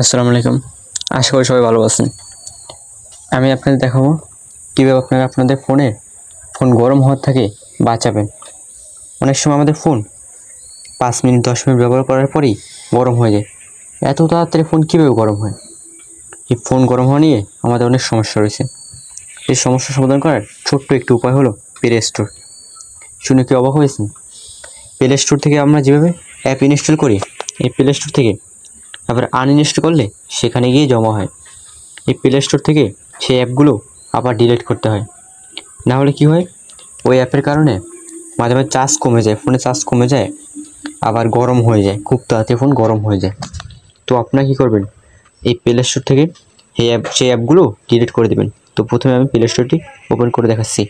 আসসালামু আলাইকুম। আশা করি সবাই ভালো আছেন। আমি আপনাদের দেখাবো কীভাবে আপনারা আপনাদের ফোন গরম হওয়ার থেকে বাঁচাবেন। অনেক সময় আমাদের ফোন 5 মিনিট 10 মিনিট ব্যবহার করার পরেই গরম হয়ে যায়। এত তাড়াতাড়ি ফোন কীভাবে গরম হয়? এই ফোন গরম হওয়া নিয়ে আমাদের অনেক সমস্যা রয়েছে। এই সমস্যার সমাধান করার ছোট্ট একটি উপায় হলো প্লে স্টোর। শুনে কি অবাক হয়েছেন? প্লে স্টোর থেকে আমরা যেভাবে অ্যাপ ইনস্টল করি, এই প্লে স্টোর থেকে আবার আনইনস্টল করলে সেখানে গিয়ে জমা হয়। এই প্লে স্টোর থেকে সেই অ্যাপগুলো আবার ডিলিট করতে হয়। না হলে কি হয়, ওই অ্যাপের কারণে মাঝে মাঝে চার্জ কমে যায়, ফোনে চার্জ কমে যায়, আবার গরম হয়ে যায়, খুব তাড়াতাড়ি ফোন গরম হয়ে যায়। তো আপনারা কী করবেন, এই প্লে স্টোর থেকে সেই অ্যাপগুলো ডিলিট করে দেবেন। তো প্রথমে আমি প্লে স্টোরটি ওপেন করে দেখাচ্ছি।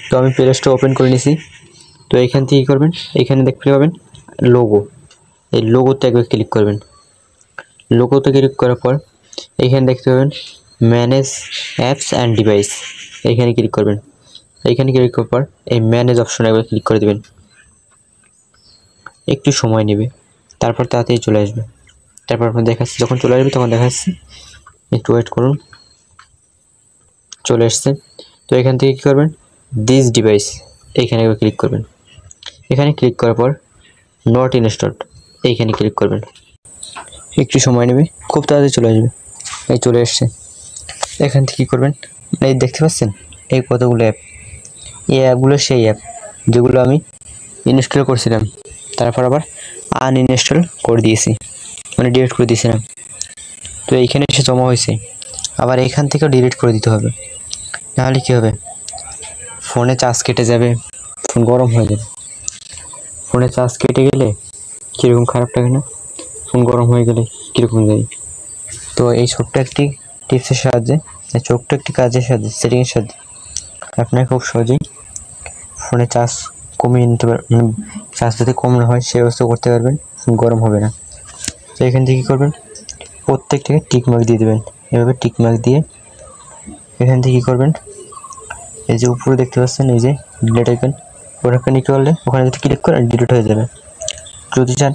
তো আমি প্লে স্টোর ওপেন করে নিয়েছি। তো এখান থেকে কী করবেন, এখানে দেখতে পাবেন লোগো, এই লোগোতে একবার ক্লিক করবেন। লোগোতে ক্লিক করার পর এখানে দেখতে পাবেন ম্যানেজ অ্যাপস অ্যান্ড ডিভাইস, এইখানে ক্লিক করবেন। এইখানে ক্লিক করার পর এই ম্যানেজ অপশনে একবার ক্লিক করে দেবেন। একটু সময় নেবে, তারপর তাড়াতাড়ি চলে আসবে। তারপর আপনার দেখাচ্ছি, যখন চলে আসবে তখন দেখাচ্ছি, একটু ওয়েট করুন। চলে আসছে। তো এখান থেকে কী করবেন, দিস ডিভাইস, এইখানে একবার ক্লিক করবেন। এখানে ক্লিক করার পর নট ইনস্টলড, এইখানে ক্লিক করবেন। একটু সময় নেবে, খুব তাড়াতাড়ি চলে আসবে। এই চলে এসছে। এখান থেকে কী করবেন, এই দেখতে পাচ্ছেন এই কতগুলো অ্যাপ, এই অ্যাপগুলো সেই অ্যাপ যেগুলো আমি ইনস্টল করছিলাম, তারপর আবার আনইনস্টল করে দিয়েছি, মানে ডিলিট করে দিয়েছিলাম। তো এইখানে এসে জমা হয়েছে, আবার এখান থেকেও ডিলিট করে দিতে হবে। নাহলে কী হবে, ফোনে চার্জ কেটে যাবে, ফোন গরম হয়ে যাবে। ফোনে চার্জ কেটে গেলে কীরকম খারাপ লাগে না, ফোন গরম হয়ে গেলে কীরকম যায়। তো এই ছোট্ট একটি টিপসের সাহায্যে, এই ছোট্ট একটি কাজের সাহায্যে, সেটিংয়ের সাহায্যে আপনারা খুব সহজেই ফোনে চার্জ কমিয়ে নিতে পারবেন, মানে চার্জ যাতে কম না হয় সেই ব্যবস্থা করতে পারবেন, ফোন গরম হবে না। তো এখান থেকে কী করবেন, প্রত্যেকটাকে টিক মার্ক দিয়ে দেবেন। এভাবে টিক মার্ক দিয়ে এখান থেকে কী করবেন, এই যে উপরে দেখতে পাচ্ছেন এই যে ডিলিট আইকন, ওখানে ক্লিক করলে ওখানে যদি ক্লিক করেন ডিলিট হয়ে যাবে। যদি চান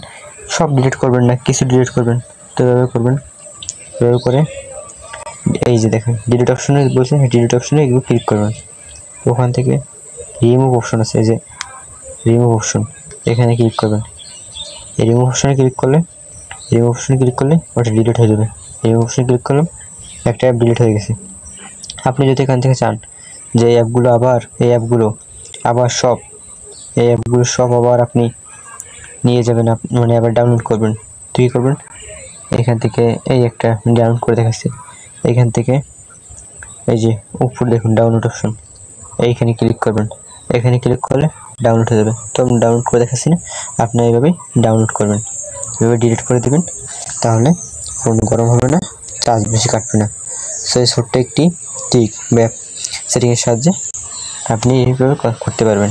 সব ডিলিট করবেন না, কিছু ডিলিট করবেন, তো এভাবে করবেন। এভাবে করে এই যে দেখেন ডিলিট অপশনে বলছে, ডিলিট অপশনে এগুলো ক্লিক করবেন। ওখান থেকে রিমুভ অপশন আছে, এই যে রিমুভ অপশন, এখানে ক্লিক করবেন। এই রিমুভ অপশনে ক্লিক করলে ওটা ডিলিট হয়ে যাবে। রিমুভ অপশনে ক্লিক করলাম, একটা অ্যাপ ডিলিট হয়ে গেছে। আপনি যদি এখান থেকে চান যে এই অ্যাপগুলো আবার আপনি নিয়ে যাবেন, মানে আবার ডাউনলোড করবেন, তো কী করবেন, এখান থেকে এই একটা ডাউনলোড করে দেখাচ্ছি। এইখান থেকে এই যে উপরে দেখুন ডাউনলোড অপশন, এইখানে ক্লিক করবেন। এখানে ক্লিক করলে ডাউনলোড হয়ে যাবে। তো আমি ডাউনলোড করে দেখাচ্ছি না, আপনি এইভাবেই ডাউনলোড করবেন, এভাবে ডিলিট করে দেবেন, তাহলে ফোন গরম হবে না, চার্জ বেশি কাটবে না। সেই ছোট্ট একটি টিক বা সেটিংয়ের সাহায্যে আপনি এইভাবে করতে পারবেন।